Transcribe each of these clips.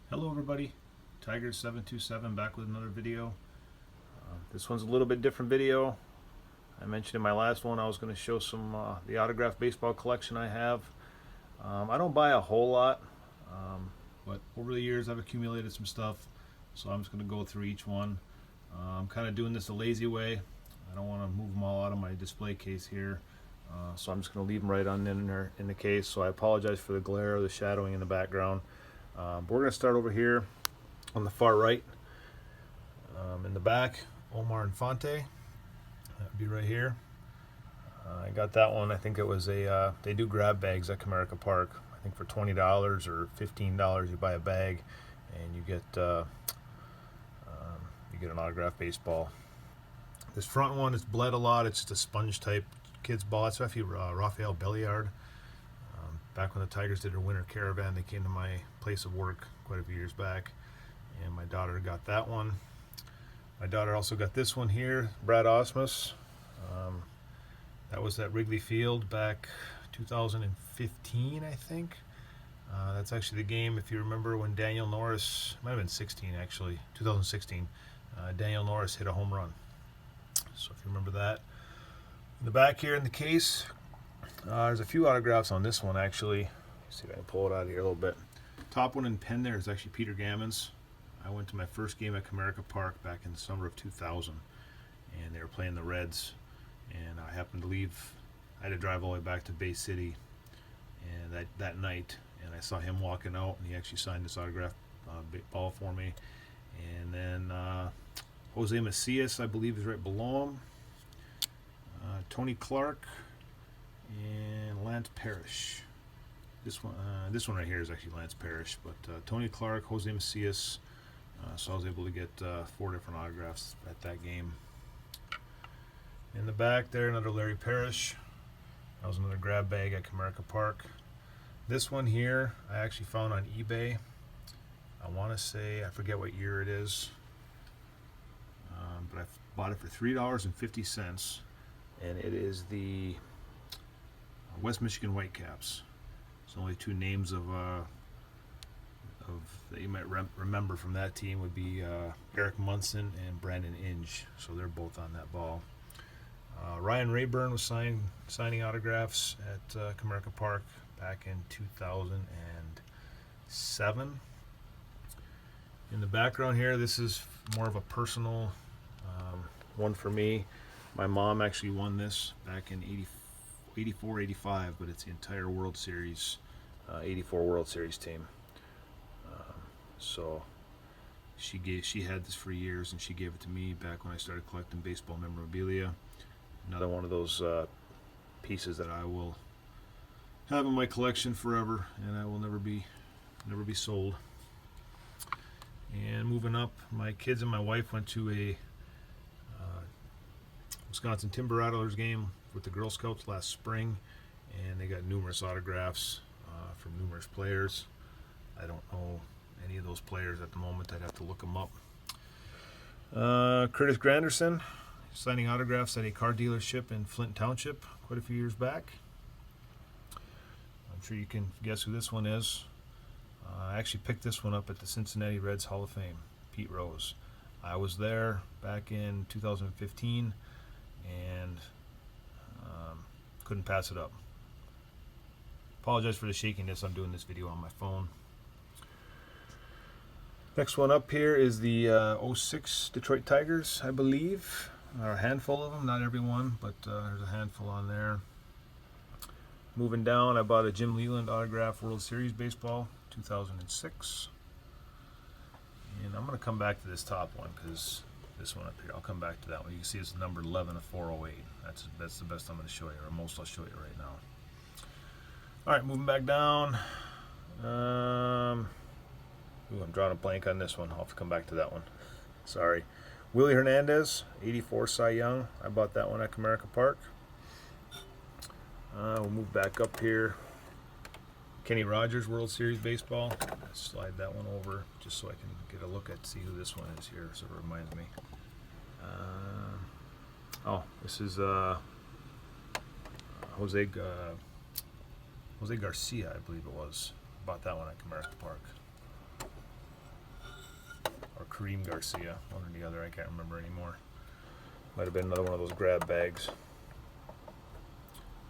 Hello everybody, Tiger727 back with another video. This one's a little bit different video. I mentioned in my last one I was going to show some the autographed baseball collection I have. I don't buy a whole lot, but over the years I've accumulated some stuff, so I'm just going to go through each one. I'm kind of doing this a lazy way. I don't want to move them all out of my display case here, so I'm just going to leave them right on in there in the case. So I apologize for the glare or the shadowing in the background. But we're going to start over here on the far right. In the back, Omar Infante. That would be right here. I got that one. I think it was a. They do grab bags at Comerica Park. I think for $20 or $15, you buy a bag, and you get an autographed baseball. This front one is bled a lot. It's just a sponge type. Kids ball. It's actually Rafael Belliard. Back when the Tigers did their winter caravan, they came to my place of work quite a few years back, and my daughter got that one. My daughter also got this one here, Brad Osmus. That was at Wrigley Field back 2015, I think. That's actually the game, if you remember, when Daniel Norris, might have been 16 actually, 2016, Daniel Norris hit a home run. So if you remember that. In the back here in the case, there's a few autographs on this one actually. Let's see if I can pull it out of here a little bit. Top one in pen there is actually Peter Gammons. I went to my first game at Comerica Park back in the summer of 2000, and they were playing the Reds, and I happened to leave. I had to drive all the way back to Bay City, and that night, and I saw him walking out, and he actually signed this autograph ball for me. And then Jose Macias, I believe, is right below him. Tony Clark and Lance Parrish. This one right here is actually Lance Parrish, but Tony Clark, Jose Macias. So I was able to get 4 different autographs at that game. In the back there, another Larry Parrish. That was another grab bag at Comerica Park. This one here, I actually found on eBay. I want to say, I forget what year it is, but I bought it for $3.50, and it is the West Michigan Whitecaps. So only 2 names of that you might remember from that team would be Eric Munson and Brandon Inge. So they're both on that ball. Ryan Rayburn was signing autographs at Comerica Park back in 2007. In the background here, this is more of a personal one for me. My mom actually won this back in 84, 85, but it's the entire World Series, 84 World Series team. So she had this for years, and she gave it to me back when I started collecting baseball memorabilia. Another one of those pieces that I will have in my collection forever, and I will never be sold. And moving up, my kids and my wife went to a Wisconsin Timber Rattlers game with the Girl Scouts last spring, and they got numerous autographs from numerous players. I don't know any of those players at the moment. I'd have to look them up. Curtis Granderson signing autographs at a car dealership in Flint Township quite a few years back. I'm sure you can guess who this one is. I actually picked this one up at the Cincinnati Reds Hall of Fame, Pete Rose. I was there back in 2015 and couldn't pass it up. Apologize for the shakiness. I'm doing this video on my phone. Next one up here is the 06 Detroit Tigers, I believe. There are a handful of them, not every one, but there's a handful on there. Moving down, I bought a Jim Leyland autograph World Series baseball, 2006. And I'm going to come back to this top one because this one up here, I'll come back to that one. You can see it's number 11 of 408. That's the best I'm going to show you, or most I'll show you right now. All right, moving back down. I'm drawing a blank on this one. I'll have to come back to that one. Sorry. Willie Hernandez, 84 Cy Young. I bought that one at Comerica Park. We'll move back up here. Kenny Rogers, World Series baseball. Let's slide that one over just so I can get a look at, see who this one is here, so it reminds me. This is Jose Garcia, I believe it was. Bought that one at Comerica Park. or Kareem Garcia, one or the other. I can't remember anymore. Might have been another one of those grab bags.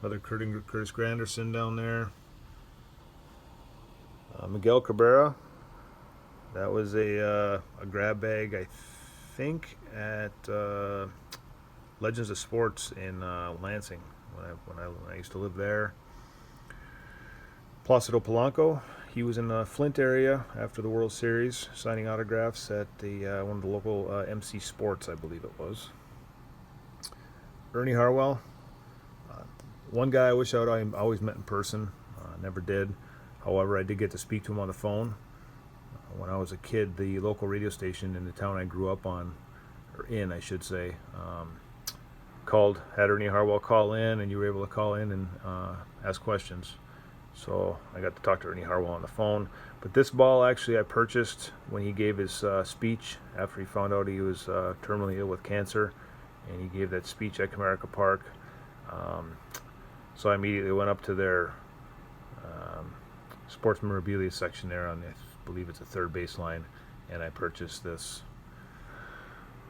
Another Curtis Granderson down there. Miguel Cabrera. That was a grab bag, I think, at Legends of Sports in Lansing when I used to live there. Placido Polanco. He was in the Flint area after the World Series, signing autographs at the one of the local MC Sports, I believe it was. Ernie Harwell. One guy I wish I would always met in person. Never did. However, I did get to speak to him on the phone. When I was a kid, the local radio station in the town I grew up on, or in, I should say, had Ernie Harwell call in, and you were able to call in and ask questions. So I got to talk to Ernie Harwell on the phone. But this ball, actually, I purchased when he gave his speech after he found out he was terminally ill with cancer, and he gave that speech at Comerica Park. So I immediately went up to their sports memorabilia section there on, I believe it's the third baseline, and I purchased this.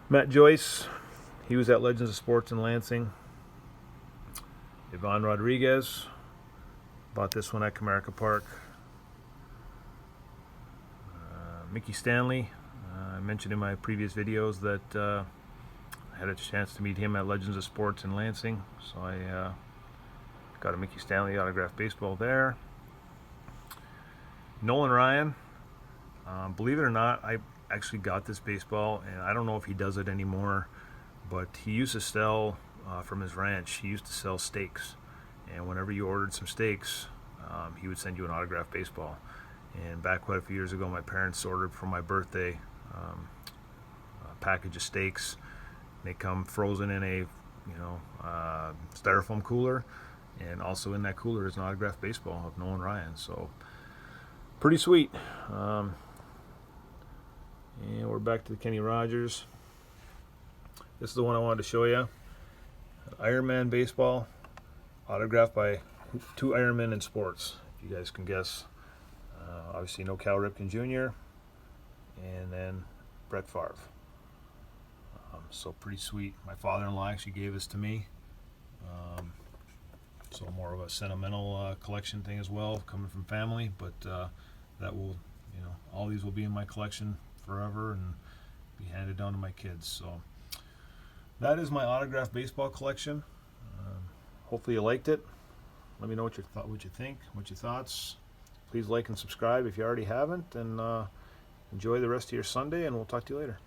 Matt Joyce, he was at Legends of Sports in Lansing. Ivan Rodriguez, bought this one at Comerica Park. Mickey Stanley, I mentioned in my previous videos that I had a chance to meet him at Legends of Sports in Lansing, so I got a Mickey Stanley autographed baseball there. Nolan Ryan, believe it or not, I actually got this baseball, and I don't know if he does it anymore, but he used to sell from his ranch. He used to sell steaks, and whenever you ordered some steaks, he would send you an autographed baseball. And back quite a few years ago, my parents ordered for my birthday a package of steaks. They come frozen in a styrofoam cooler, and also in that cooler is an autographed baseball of Nolan Ryan. So pretty sweet. And we're back to the Kenny Rogers. This is the one I wanted to show you. An Iron Man baseball, autographed by two Iron Men in sports, if you guys can guess. Obviously no Cal Ripken Jr. and then Brett Favre. So pretty sweet. My father-in-law actually gave this to me. So more of a sentimental collection thing as well, coming from family, but that will, all these will be in my collection forever and be handed down to my kids. So that is my autographed baseball collection. Hopefully you liked it. Let me know what you think, what your thoughts. Please like and subscribe if you already haven't, and enjoy the rest of your Sunday, and we'll talk to you later.